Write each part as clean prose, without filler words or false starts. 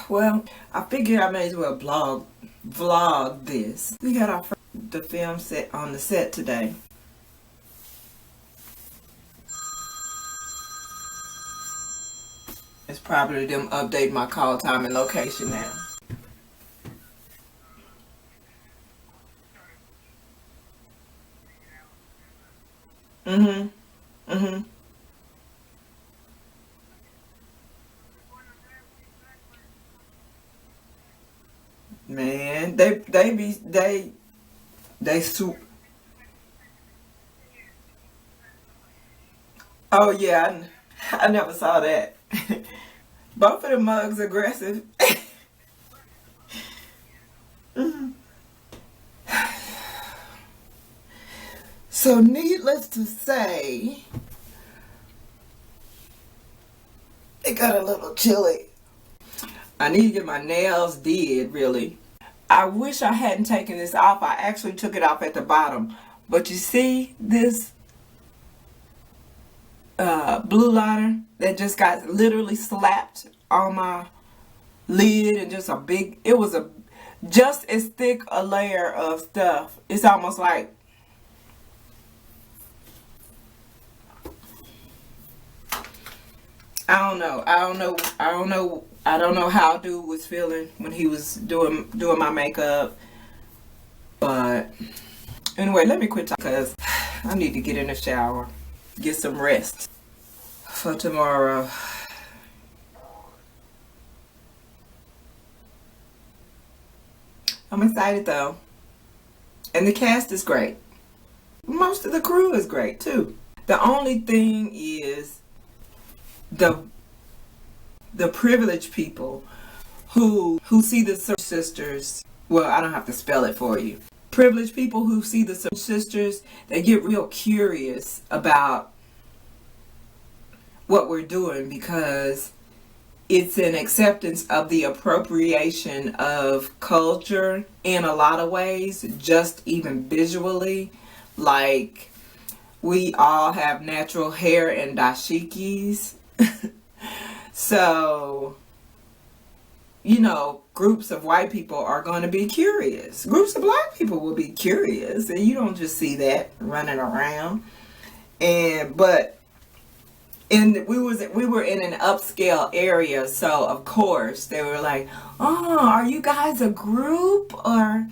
Well, I figured I may as well vlog this. We got the film set on the set today. It's probably them updating my call time and location now. Man, they soup. Oh yeah, I never saw that. Both of the mugs aggressive. So needless to say, it got a little chilly. I need to get my nails did, really. I wish I hadn't taken this off. I actually took it off at the bottom. But you see this blue liner that just got literally slapped on my lid, and just it was just as thick a layer of stuff. It's almost like, I don't know how dude was feeling when he was doing my makeup. But anyway, let me quit talking because I need to get in the shower, get some rest for tomorrow. I'm excited though. And the cast is great. Most of the crew is great too. The only thing is the privileged people who see the sisters. Well, I don't have to spell it for you. Privileged people who see the sisters, they get real curious about what we're doing because it's an acceptance of the appropriation of culture in a lot of ways, just even visually. Like, we all have natural hair and dashikis. So, you know, groups of white people are going to be curious. Groups of black people will be curious. And you don't just see that running around. But we were in an upscale area, so of course they were like, "Oh, are you guys a group?" or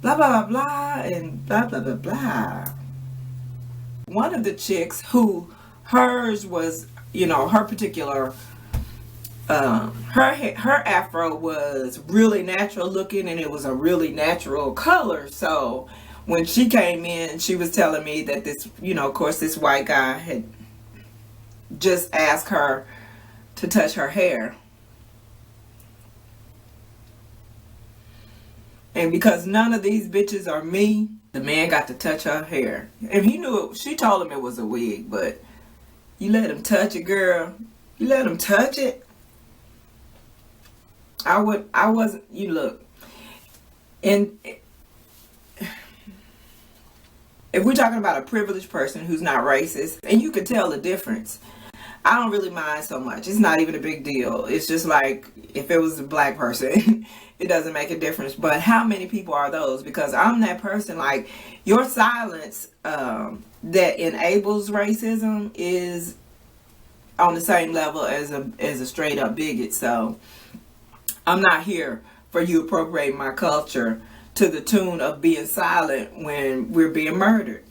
blah blah blah blah and blah blah blah blah. One of the chicks who hers was, you know, her particular her afro was really natural looking, and it was a really natural color. So when she came in, she was telling me that this, you know, of course, this white guy had just asked her to touch her hair. And because none of these bitches are me, the man got to touch her hair. And he knew it, she told him it was a wig, but you let him touch it, girl. You let him touch it. I wasn't, you look. And if we're talking about a privileged person who's not racist, and you can tell the difference, I don't really mind so much. It's not even a big deal. It's just like, if it was a black person, it doesn't make a difference. But how many people are those? Because I'm that person, like, your silence that enables racism is on the same level as a straight up bigot. So I'm not here for you appropriating my culture to the tune of being silent when we're being murdered.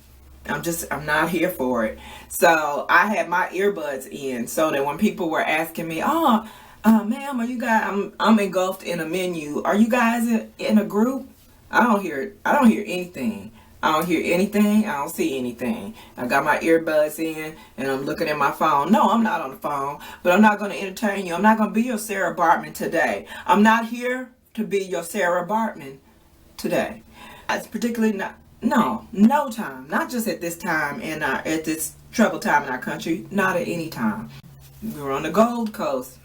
I'm not here for it. So I had my earbuds in so that when people were asking me, "Oh, ma'am, are you guys?" I'm engulfed in a menu. Are you guys in a group? I don't hear anything. I don't hear anything. I don't see anything. I got my earbuds in and I'm looking at my phone. No, I'm not on the phone, but I'm not going to entertain you. I'm not going to be your Sarah Bartman today. I'm not here to be your Sarah Bartman today. It's particularly no time. Not just at this time at this troubled time in our country. Not at any time. We were on the Gold Coast.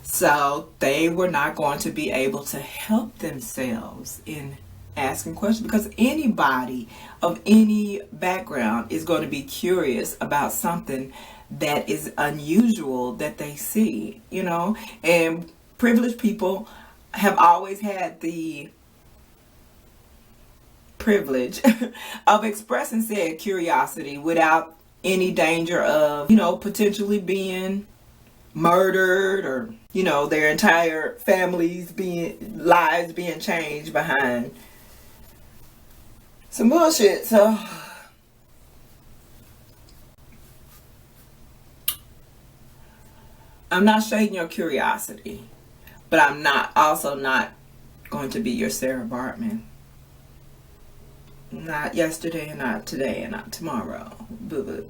So they were not going to be able to help themselves in asking questions, because anybody of any background is going to be curious about something that is unusual that they see, you know. And privileged people have always had the privilege of expressing said curiosity without any danger of, you know, potentially being murdered, or, you know, their entire lives being changed behind some bullshit. So I'm not shading your curiosity, but I'm also not going to be your Sarah Bartman. Not yesterday and not today and not tomorrow. Boo boo.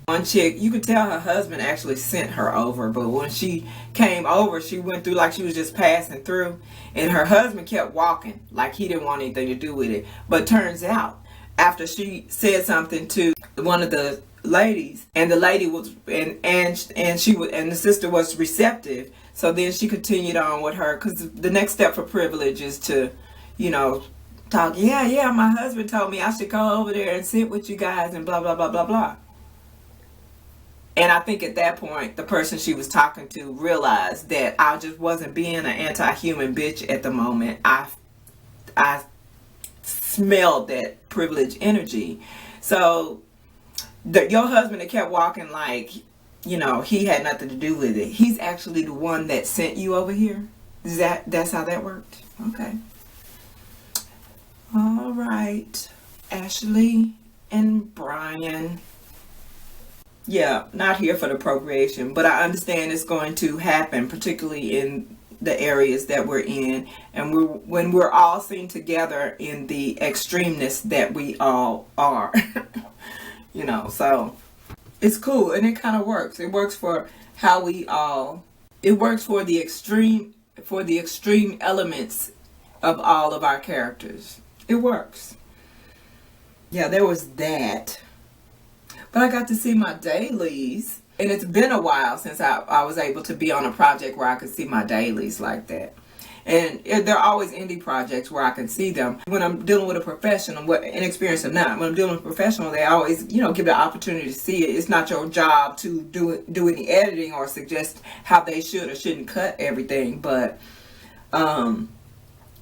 One chick, you could tell her husband actually sent her over, but when she came over, she went through like she was just passing through, and her husband kept walking like he didn't want anything to do with it. But turns out, after she said something to one of the ladies, and the lady was and the sister was receptive, so then she continued on with her, because the next step for privilege is to, you know, talk. Yeah, my husband told me I should go over there and sit with you guys and blah blah blah blah blah. And I think at that point, the person she was talking to realized that I just wasn't being an anti-human bitch at the moment. I smelled that privileged energy. So your husband that kept walking like, you know, he had nothing to do with it. He's actually the one that sent you over here. That's how that worked? Okay. All right. Ashley and Brian. Yeah, not here for the procreation, but I understand it's going to happen, particularly in the areas that we're in, and when we're all seen together in the extremeness that we all are. You know, so it's cool, and it kind of works. It works for how it works for the extreme elements of all of our characters. It works. Yeah, there was that. But I got to see my dailies, and it's been a while since I was able to be on a project where I could see my dailies like that. And there are always indie projects where I can see them. When I'm dealing with a professional, inexperienced or not, when I'm dealing with a professional, they always, you know, give the opportunity to see it. It's not your job to do any editing or suggest how they should or shouldn't cut everything. But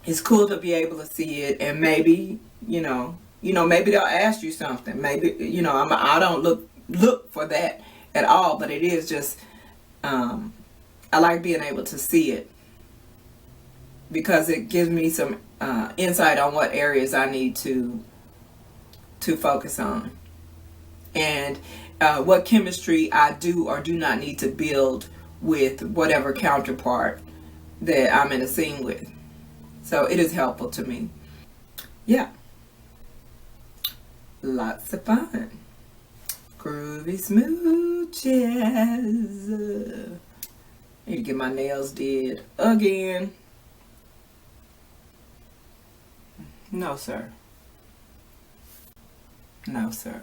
it's cool to be able to see it, and maybe, maybe they'll ask you something. Maybe, I don't look for that at all, but it is just, I like being able to see it, because it gives me some insight on what areas I need to focus on, and what chemistry I do or do not need to build with whatever counterpart that I'm in a scene with. So it is helpful to me. Yeah. Lots of fun. Groovy smooches. Need to get my nails did again. No, sir. No, sir.